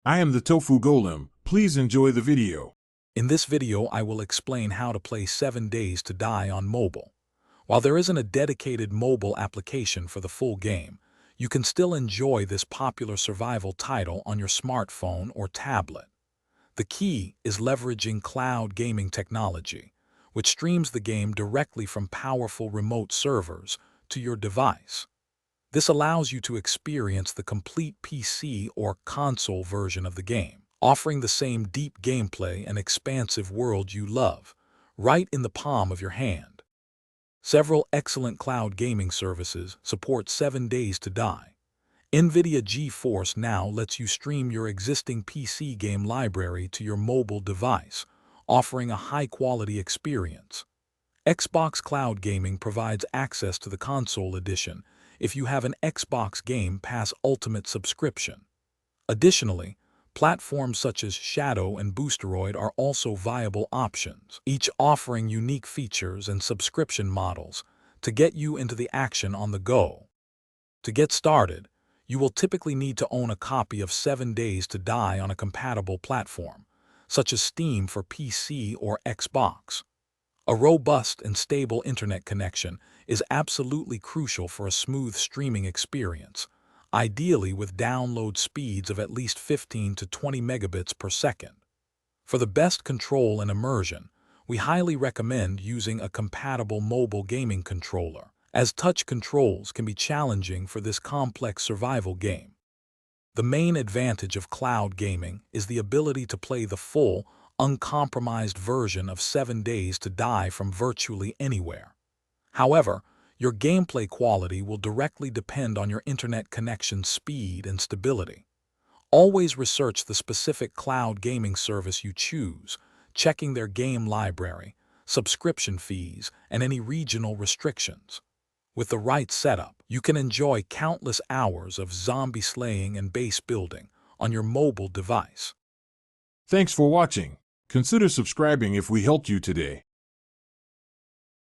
I am the Tofu Golem. Please enjoy the video. In this video, I will explain how to play 7 Days to Die on mobile. While there isn't a dedicated mobile application for the full game, you can still enjoy this popular survival title on your smartphone or tablet. The key is leveraging cloud gaming technology, which streams the game directly from powerful remote servers to your device. This allows you to experience the complete PC or console version of the game, offering the same deep gameplay and expansive world you love, right in the palm of your hand. Several excellent cloud gaming services support 7 Days to Die. NVIDIA GeForce Now lets you stream your existing PC game library to your mobile device, offering a high-quality experience. Xbox Cloud Gaming provides access to the console edition if you have an Xbox Game Pass Ultimate subscription. Additionally, platforms such as Shadow and Boosteroid are also viable options, each offering unique features and subscription models to get you into the action on the go. To get started, you will typically need to own a copy of 7 Days to Die on a compatible platform, such as Steam for PC or Xbox. A robust and stable internet connection is absolutely crucial for a smooth streaming experience, ideally with download speeds of at least 15 to 20 megabits per second. For the best control and immersion, we highly recommend using a compatible mobile gaming controller, as touch controls can be challenging for this complex survival game. The main advantage of cloud gaming is the ability to play the full, uncompromised version of 7 Days to Die from virtually anywhere. However, your gameplay quality will directly depend on your internet connection speed and stability. Always research the specific cloud gaming service you choose, checking their game library, subscription fees, and any regional restrictions. With the right setup, you can enjoy countless hours of zombie slaying and base building on your mobile device. Thanks for watching. Consider subscribing if we helped you today.